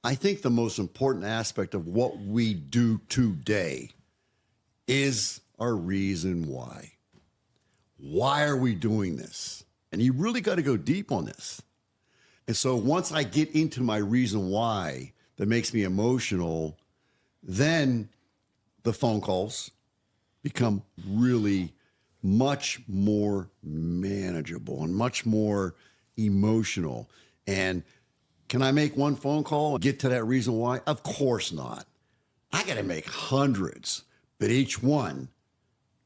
I think the most important aspect of what we do today is our reason why. Why are we doing this? And you really got to go deep on this. And so once I get into my reason why that makes me emotional, then the phone calls become really much more manageable and much more emotional. And can I make one phone call and get to that reason why? Of course not. I got to make hundreds, but each one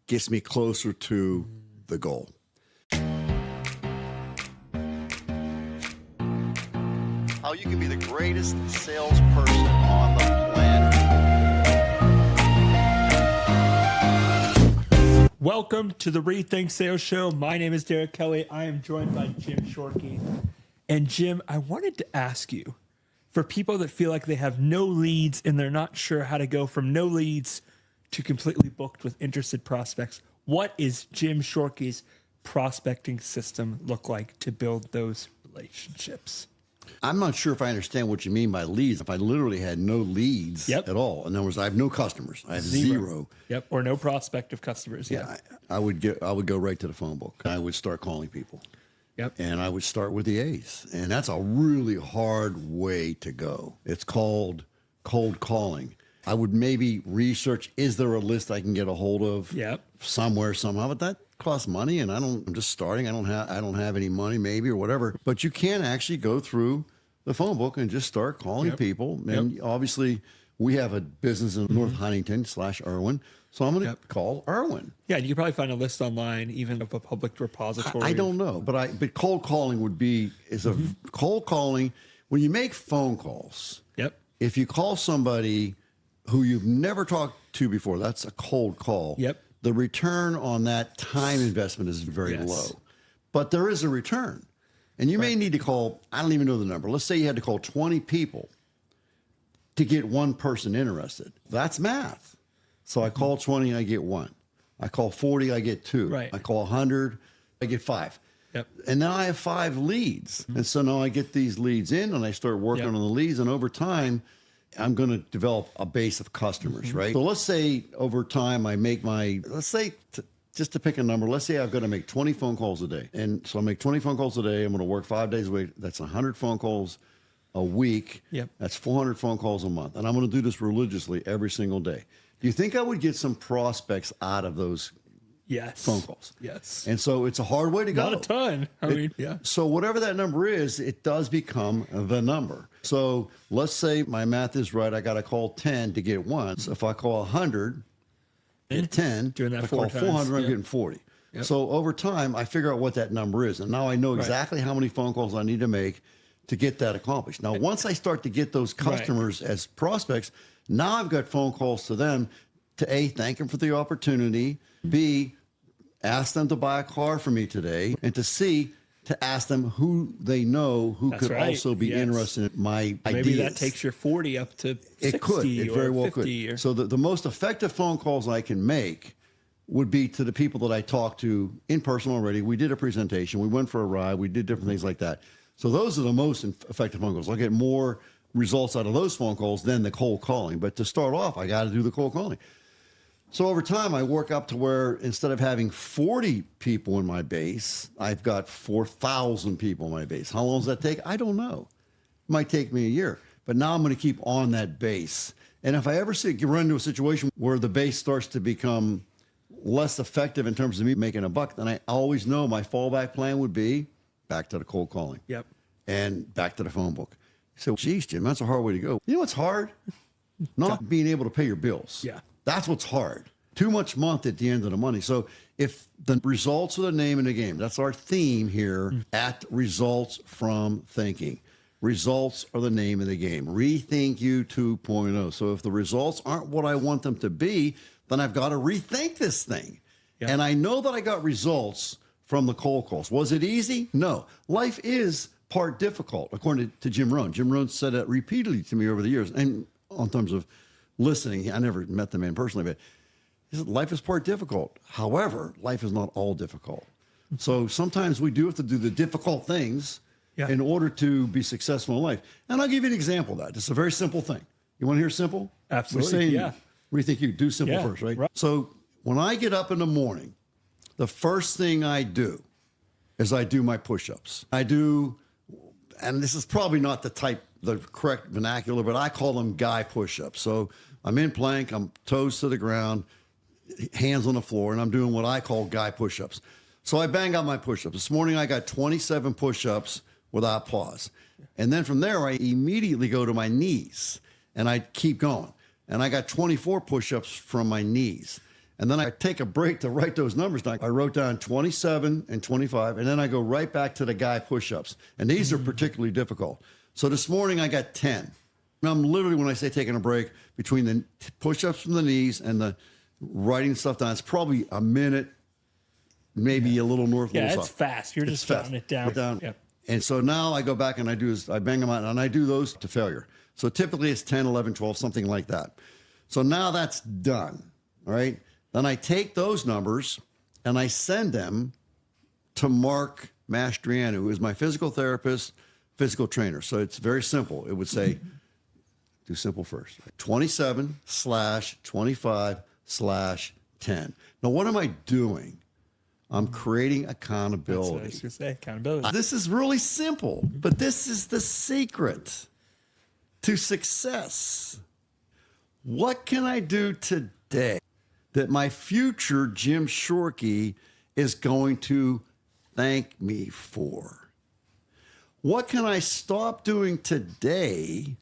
gets me closer to the goal. How you can be the greatest salesperson on the planet. Welcome to the Rethink Sales Show. My name is Derek Kelly. I am joined by Jim Shorkey. And Jim, I wanted to ask you, for people that feel like they have no leads and they're not sure how to go from no leads to completely booked with interested prospects, what is Jim Shorkey's prospecting system look like to build those relationships? I'm not sure if I understand what you mean by leads. If I literally had no leads at all, in other words, I have no customers. I have zero. Yep, or no prospective customers. Yeah, I would go right to the phone book. I would start calling people. Yep. And I would start with the A's. And that's a really hard way to go. It's called cold calling. I would maybe research, is there a list I can get a hold of somewhere, somehow? But that costs money, and I'm just starting. I don't have any money maybe or whatever. But you can actually go through the phone book and just start calling people. And obviously, we have a business in North Huntington /Irwin. So I'm going to call Irwin. Yeah, you could probably find a list online, even of a public repository. I don't know, but cold calling cold calling. When you make phone calls, if you call somebody who you've never talked to before, that's a cold call. The return on that time investment is very low, but there is a return, and you may need to call. I don't even know the number. Let's say you had to call 20 people to get one person interested. That's math. So I call 20, I get one. I call 40, I get two. Right. I call 100, I get five. And now I have 5 leads. And so now I get these leads in and I start working on the leads. And over time, I'm going to develop a base of customers, right? So let's say over time I make just to pick a number, let's say I've got to make 20 phone calls a day. And so I make 20 phone calls a day. I'm going to work 5 days a week. That's 100 phone calls a week. That's 400 phone calls a month. And I'm going to do this religiously every single day. Do you think I would get some prospects out of those phone calls? Yes. And so it's a hard way to go. Not a ton. So whatever that number is, it does become the number. So let's say my math is right. I got to call 10 to get one. So if I call 100, get 10. Doing that if I call 400, I'm getting 40. So over time, I figure out what that number is. And now I know exactly how many phone calls I need to make to get that accomplished. Now, once I start to get those customers as prospects, now I've got phone calls to them to A, thank them for the opportunity, B, ask them to buy a car from me today, and to C, to ask them who they know who could also be interested in my ideas. Maybe that takes your 40 up to 60 it could. It very well could. Or... So the most effective phone calls I can make would be to the people that I talked to in person already. We did a presentation. We went for a ride. We did different things like that. So those are the most effective phone calls. I'll get more results out of those phone calls than the cold calling. But to start off, I got to do the cold calling. So over time, I work up to where instead of having 40 people in my base, I've got 4,000 people in my base. How long does that take? I don't know. It might take me a year. But now I'm going to keep on that base. And if I ever run into a situation where the base starts to become less effective in terms of me making a buck, then I always know my fallback plan would be back to the cold calling. And back to the phone book. So, geez, Jim, that's a hard way to go. You know what's hard? Not being able to pay your bills. That's what's hard. Too much month at the end of the money. So if the results are the name of the game, that's our theme here at Results from Thinking. Results are the name of the game. Rethink You 2.0. So if the results aren't what I want them to be, then I've got to rethink this thing. And I know that I got results from the cold calls. Was it easy? No. Life is part difficult, according to Jim Rohn. Jim Rohn said that repeatedly to me over the years, and on terms of listening. I never met the man personally, but he said, life is part difficult. However, life is not all difficult. So sometimes we do have to do the difficult things Yeah. in order to be successful in life. And I'll give you an example of that. It's a very simple thing. You want to hear simple? Absolutely, We're saying, yeah. What do you think you do simple Yeah, first, right? right. So when I get up in the morning, the first thing I do is I do my push-ups. I do, and this is probably not the correct vernacular, but I call them guy push-ups. So I'm in plank, I'm toes to the ground, hands on the floor, and I'm doing what I call guy push-ups. So I bang out my push-ups. This morning I got 27 push-ups without pause. And then from there, I immediately go to my knees and I keep going. And I got 24 push-ups from my knees. And then I take a break to write those numbers down. I wrote down 27 and 25, and then I go right back to the guy push-ups. And these are particularly difficult. So this morning I got 10. And I'm literally, when I say taking a break, between the push-ups from the knees and the writing stuff down, it's probably a minute, maybe a little north. Yeah, little it's south. fast. You're It's just fast. counting it down. Down. Yep. And so now I go back and I bang them out and I do those to failure. So typically it's 10, 11, 12, something like that. So now that's done. All right. Then I take those numbers and I send them to Mark Mastriano, who is my physical therapist, physical trainer. So it's very simple. It would say, do simple first. 27/25/10. Now, what am I doing? I'm creating That's accountability. what I was going to say. Accountability. This is really simple, but this is the secret to success. What can I do today that my future Jim Shorkey is going to thank me for? What can I stop doing today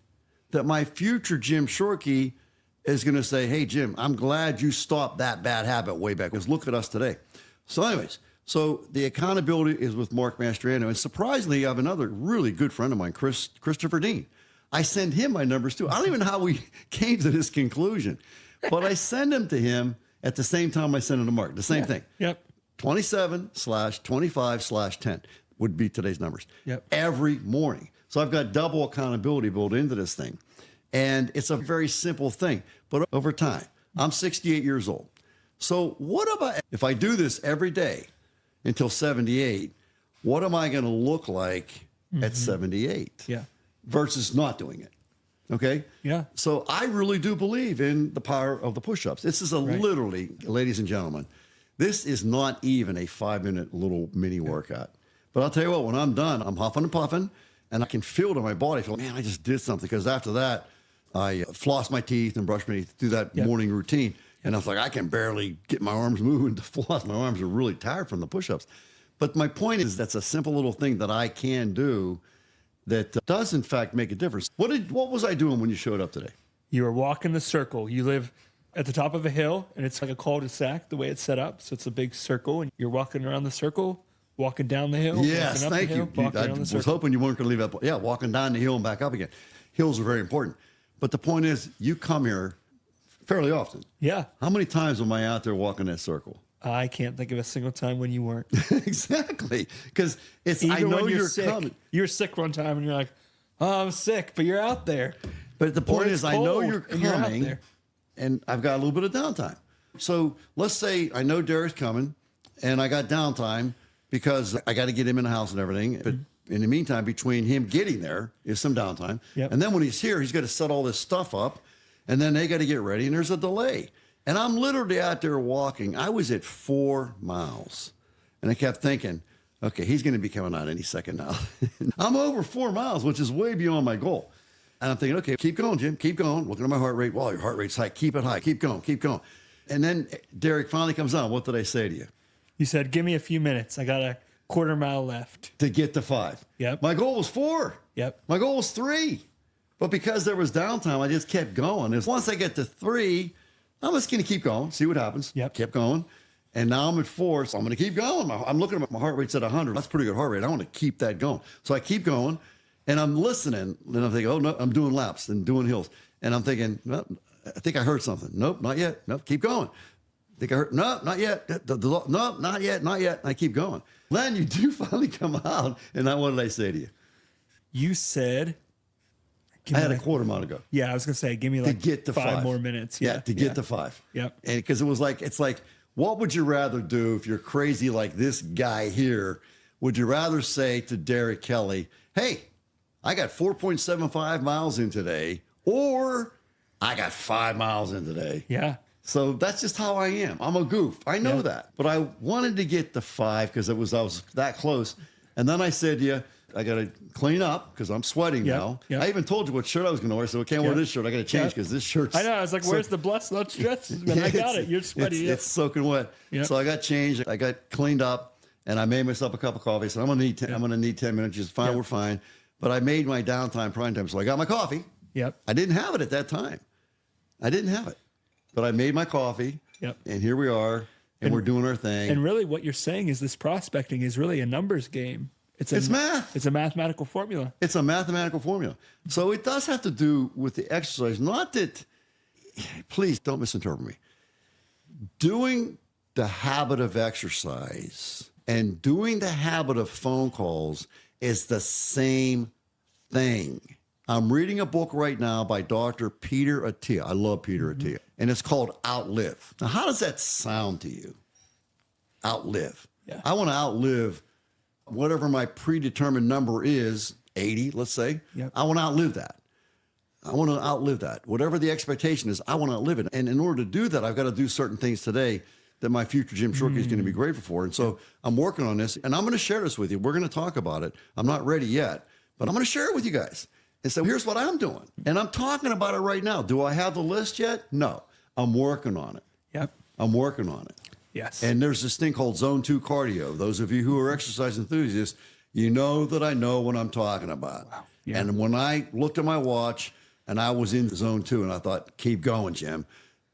that my future Jim Shorkey is going to say, hey, Jim, I'm glad you stopped that bad habit way back. Because look at us today. So anyways, so the accountability is with Mark Mastriano. And surprisingly, I have another really good friend of mine, Christopher Dean. I send him my numbers too. I don't even know how we came to this conclusion, but I send them to him at the same time I send them to Mark. The same thing. Yep. 27/25/10 would be today's numbers. Yep. Every morning. So I've got double accountability built into this thing. And it's a very simple thing. But over time, I'm 68 years old. So what about if I do this every day until 78, what am I going to look like at 78? Yeah. Versus not doing it. Okay? Yeah. So I really do believe in the power of the push-ups. This is literally, ladies and gentlemen, this is not even a 5-minute little mini workout. But I'll tell you what, when I'm done, I'm huffing and puffing, and I can feel it in my body. I feel, man, I just did something. Because after that, I floss my teeth and brush my teeth, do that morning routine. And I was like, I can barely get my arms moving to floss. My arms are really tired from the push-ups. But my point is, that's a simple little thing that I can do that does, in fact, make a difference. What was I doing when you showed up today? You were walking the circle. You live at the top of a hill, and it's like a cul-de-sac the way it's set up. So it's a big circle, and you're walking around the circle, walking down the hill. Yes, walking up thank the hill, you. walking I around the was circle. hoping you weren't going to leave that. Yeah, walking down the hill and back up again. Hills are very important. But the point is, you come here fairly often. Yeah. How many times am I out there walking that circle? I can't think of a single time when you weren't. Exactly. Because it's, I Even know when you're sick. coming. You were sick one time, and you're like, oh, I'm sick, but you're out there. But the point it's is, I know cold, you're and you're out coming, there. and I've got a little bit of downtime. So let's say I know Derek's coming, and I got downtime because I got to get him in the house and everything. But in the meantime, between him getting there is some downtime. Yep. And then when he's here, he's got to set all this stuff up, and then they got to get ready, and there's a delay. And I'm literally out there walking. I was at 4 miles, and I kept thinking, okay, he's going to be coming out any second now. I'm over 4 miles, which is way beyond my goal. And I'm thinking, okay, keep going, Jim, keep going. Looking at my heart rate. Well, your heart rate's high. Keep it high. Keep going, keep going. And then Derek finally comes on. What did I say to you? You said, give me a few minutes. I got a quarter mile left. To get to 5. Yep. My goal was 4. Yep. My goal was 3. But because there was downtime, I just kept going. Once I get to 3, I'm just going to keep going, see what happens. Yep. Kept going. And now I'm at 4, so I'm going to keep going. I'm looking at my heart rate's at 100. That's a pretty good heart rate. I want to keep that going. So I keep going, and I'm listening. And I'm thinking, oh, no, I'm doing laps and doing hills. And I'm thinking, well, I think I heard something. Nope, not yet. Nope, keep going. I think I heard, no, not yet. No, not yet, not yet. And I keep going. Then you do finally come out, and now what did I say to you? You said, I had a quarter mile to go. yeah, I was going to say, give me To like get to 5 5 more minutes. Yeah, to get to 5. Yep. And because it's like, what would you rather do if you're crazy like this guy here? Would you rather say to Derek Kelly, hey, I got 4.75 miles in today, or I got 5 miles in today. Yeah. So that's just how I am. I'm a goof. I know that. But I wanted to get the 5 because I was that close. And then I said, yeah, I got to clean up because I'm sweating now. Yep. I even told you what shirt I was going to wear. So I can't wear this shirt. I got to change because this shirt's. I know. I was like, where's the blood not stretched? Man, I got it. You're sweaty. It's soaking wet. Yep. So I got changed. I got cleaned up, and I made myself a cup of coffee. So I'm going to need 10 minutes. Just fine. We're fine. But I made my downtime prime time. So I got my coffee. Yep. I didn't have it at that time. I didn't have it. But I made my coffee. Yep. And here we are, and we're doing our thing. And really, what you're saying is this prospecting is really a numbers game. It's math. It's a mathematical formula. It's a mathematical formula. So it does have to do with the exercise. Not that, please don't misinterpret me. Doing the habit of exercise and doing the habit of phone calls is the same thing. I'm reading a book right now by Dr. Peter Attia. I love Peter Attia. And it's called Outlive. Now, how does that sound to you? Outlive. Yeah. I want to outlive whatever my predetermined number is, 80, let's say. Yep. I want to outlive that. I want to outlive that. Whatever the expectation is, I want to outlive it. And in order to do that, I've got to do certain things today that my future Jim Shorkey is going to be grateful for. And so I'm working on this, and I'm going to share this with you. We're going to talk about it. I'm not ready yet, but I'm going to share it with you guys. And so here's what I'm doing. And I'm talking about it right now. Do I have the list yet? No. I'm working on it. Yep. I'm working on it. Yes. And there's this thing called Zone 2 cardio. Those of you who are exercise enthusiasts, you know that I know what I'm talking about. Wow. Yeah. And when I looked at my watch and I was in Zone 2, and I thought, keep going, Jim.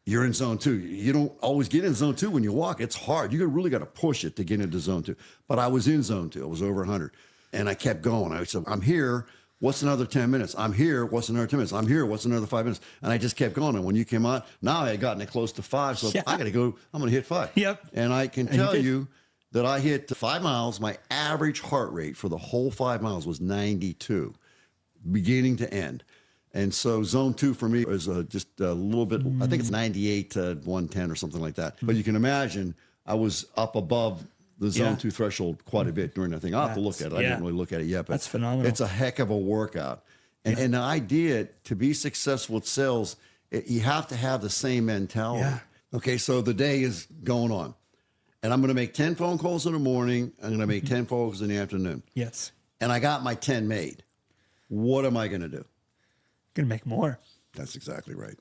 You're in Zone 2. You don't always get in Zone 2 when you walk. It's hard. You really got to push it to get into Zone 2. But I was in Zone 2. I was over 100. And I kept going. I said, I'm here. What's another 10 minutes? I'm here. What's another 10 minutes? I'm here. What's another 5 minutes? And I just kept going. And when you came on, now I had gotten it close to 5. So I got to go. I'm going to hit 5. Yep. And I can tell you that I hit 5 miles. My average heart rate for the whole 5 miles was 92, beginning to end. And so Zone 2 for me is just a little bit, I think it's 98 to 110 or something like that. But you can imagine I was up above the Zone 2 threshold quite a bit during that thing. I'll have to look at it. I didn't really look at it yet. But that's phenomenal. It's a heck of a workout. And the idea to be successful at sales, you have to have the same mentality. Yeah. Okay, so the day is going on. And I'm going to make 10 phone calls in the morning. I'm going to make 10 phone calls in the afternoon. Yes. And I got my 10 made. What am I going to do? Gonna make more. That's exactly right.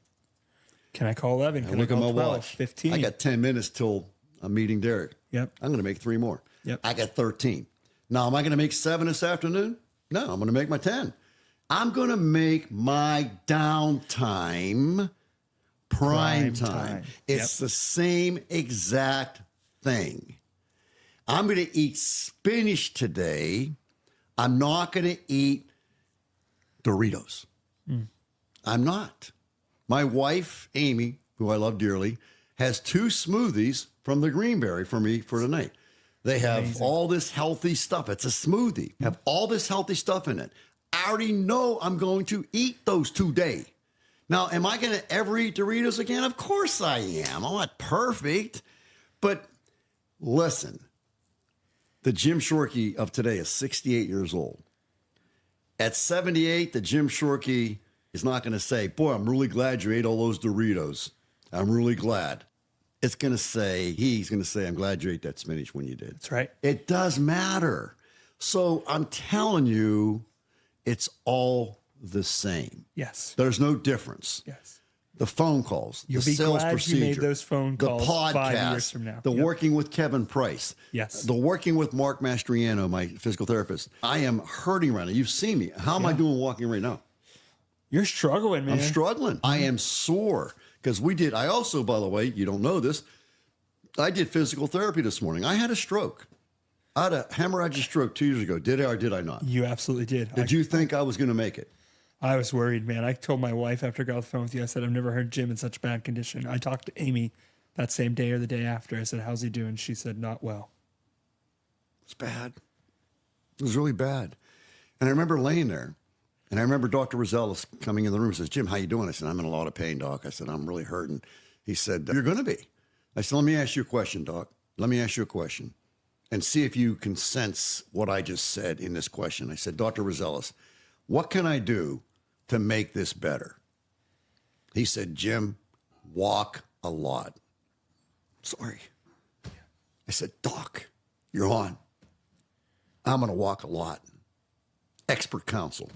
Can I call 11? Can I Look at call my 12? watch. 15? I got 10 minutes till I'm meeting Derek. Yep. I'm going to make 3 more. Yep. I got 13. Now, am I going to make 7 this afternoon? No, I'm going to make my 10. I'm going to make my downtime prime time. It's the same exact thing. I'm going to eat spinach today. I'm not going to eat Doritos. I'm not. My wife, Amy, who I love dearly, has 2 smoothies from the Greenberry for me for tonight. They have all this healthy stuff. It's a smoothie. Have all this healthy stuff in it. I already know I'm going to eat those today. Now, am I going to ever eat Doritos again? Of course I am. I'm not perfect. But listen, the Jim Shorkey of today is 68 years old. At 78, the Jim Shorkey is not going to say, boy, I'm really glad you ate all those Doritos. I'm really glad. It's going to say, he's going to say, I'm glad you ate that spinach when you did. That's right. It does matter. So I'm telling you, it's all the same. Yes. There's no difference. Yes. The phone calls, You'll the be sales glad procedure, you made those phone calls the podcast, 5 years from now. the Yep. working with Kevin Price, Yes. the working with Mark Mastriano, my physical therapist. I am hurting right now. You've seen me. How am I doing walking right now? You're struggling, man. I'm struggling. I am sore because I also, by the way, you don't know this, I did physical therapy this morning. I had a stroke. I had a hemorrhagic stroke 2 years ago. Did I or did I not? You absolutely did. Did you think I was going to make it? I was worried, man. I told my wife after I got off the phone with you, I said, I've never heard Jim in such bad condition. I talked to Amy that same day or the day after. I said, how's he doing? She said, not well. It's bad. It was really bad. And I remember laying there, and I remember Dr. Rosales coming in the room and says, Jim, how you doing? I said, I'm in a lot of pain, Doc. I said, I'm really hurting. He said, you're going to be. I said, let me ask you a question, Doc. Let me ask you a question. and see if you can sense what I just said in this question. I said, Dr. Rosellis, what can I do to make this better? He said, Jim, walk a lot. Sorry. I said, Doc, you're on. I'm going to walk a lot. Expert counsel.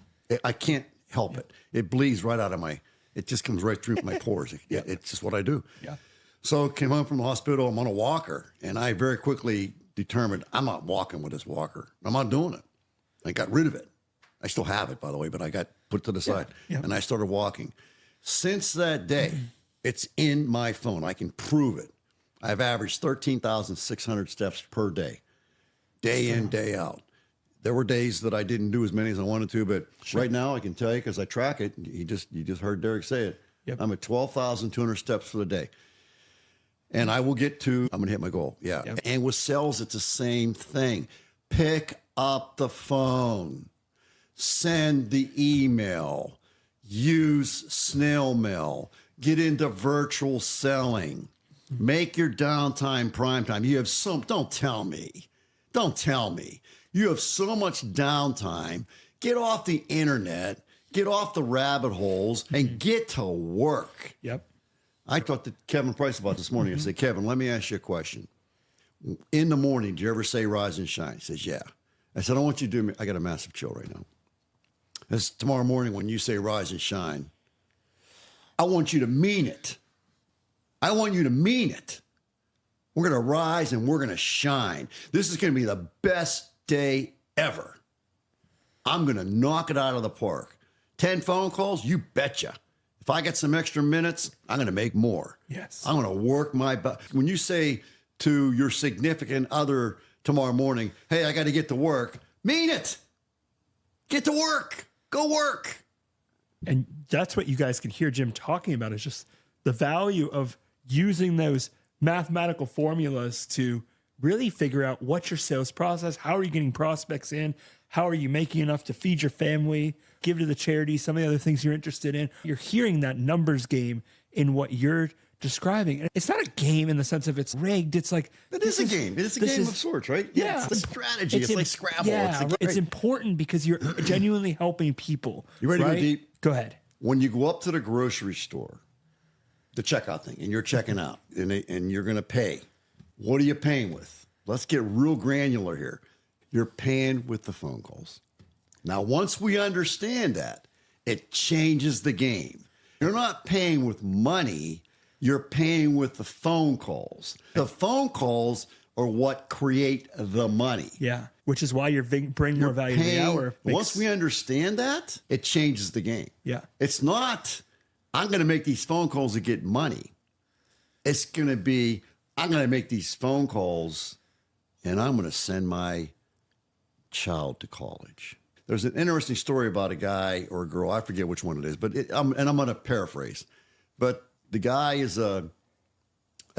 I can't help it. It bleeds right out of it just comes right through my pores. It's just what I do. Yeah. So came home from the hospital. I'm on a walker. And I very quickly determined I'm not walking with this walker. I'm not doing it. I got rid of it. I still have it, by the way, but I got put to the side. Yeah. And I started walking. Since that day, it's in my phone. I can prove it. I've averaged 13,600 steps per day, day in, day out. There were days that I didn't do as many as I wanted to, but right now I can tell you because I track it. You just heard Derek say it. Yep. I'm at 12,200 steps for the day. And I will get to, I'm going to hit my goal. Yeah. Yep. And with sales, it's the same thing. Pick up the phone, send the email, use snail mail, get into virtual selling, make your downtime prime time. You have don't tell me. You have so much downtime. Get off the internet, get off the rabbit holes, and get to work. Yep. I talked to Kevin Price about this morning. I said, Kevin, let me ask you a question. In the morning, do you ever say rise and shine? He says, yeah. I said, I want you to do me. I got a massive chill right now. As tomorrow morning, when you say rise and shine, I want you to mean it. I want you to mean it. We're going to rise and we're going to shine. This is going to be the best day ever. I'm going to knock it out of the park. 10 phone calls, you betcha. If I get some extra minutes, I'm going to make more. Yes. I'm going to work my butt. When you say to your significant other tomorrow morning, hey, I got to get to work, mean it. Get to work. Go work. And that's what you guys can hear Jim talking about is just the value of using those mathematical formulas to really figure out what's your sales process. How are you getting prospects in? How are you making enough to feed your family, give to the charity, some of the other things you're interested in? You're hearing that numbers game in what you're describing. And it's not a game in the sense of it's rigged. It's like It is a game. It's a game of sorts, right? Yeah. It's a strategy. It's like Scrabble. Yeah, it's important because you're genuinely helping people. You ready to right? go deep? Go ahead. When you go up to the grocery store, the checkout thing, and you're checking out, and you're going to pay, what are you paying with? Let's get real granular here. You're paying with the phone calls. Now, once we understand that, it changes the game. You're not paying with money. You're paying with the phone calls. The phone calls are what create the money. Yeah, which is why you're bring more value to the hour. Once we understand that, it changes the game. Yeah. It's not, I'm going to make these phone calls to get money. It's going to be, I'm going to make these phone calls and I'm going to send my child to college. There's an interesting story about a guy or a girl, I forget which one it is, but I'm going to paraphrase. But the guy is a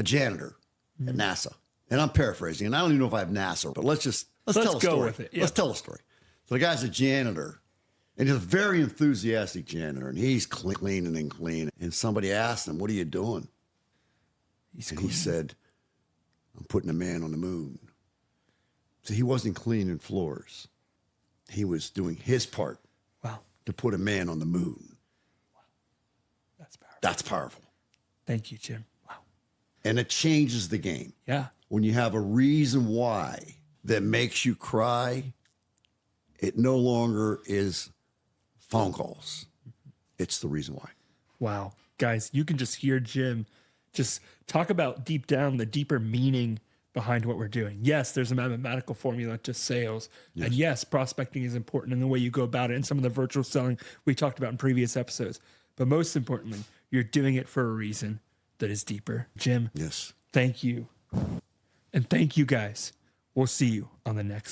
janitor at NASA. And I'm paraphrasing, and I don't even know if I have NASA, but let's tell a go story. with it. Yeah. Let's tell a story. So the guy's a janitor, and he's a very enthusiastic janitor, and he's cleaning and cleaning. And somebody asked him, "What are you doing?" He said, "I'm putting a man on the moon." So he wasn't cleaning floors. He was doing his part Wow. to put a man on the moon. That's powerful. That's powerful. Thank you, Jim. Wow. And it changes the game. Yeah. When you have a reason why that makes you cry, it no longer is phone calls. It's the reason why. Wow. Guys, you can just hear Jim just talk about deep down the deeper meaning behind what we're doing. Yes, there's a mathematical formula to sales. Yes. And yes, prospecting is important in the way you go about it and some of the virtual selling we talked about in previous episodes. But most importantly, you're doing it for a reason that is deeper. Jim, yes. Thank you. And thank you guys. We'll see you on the next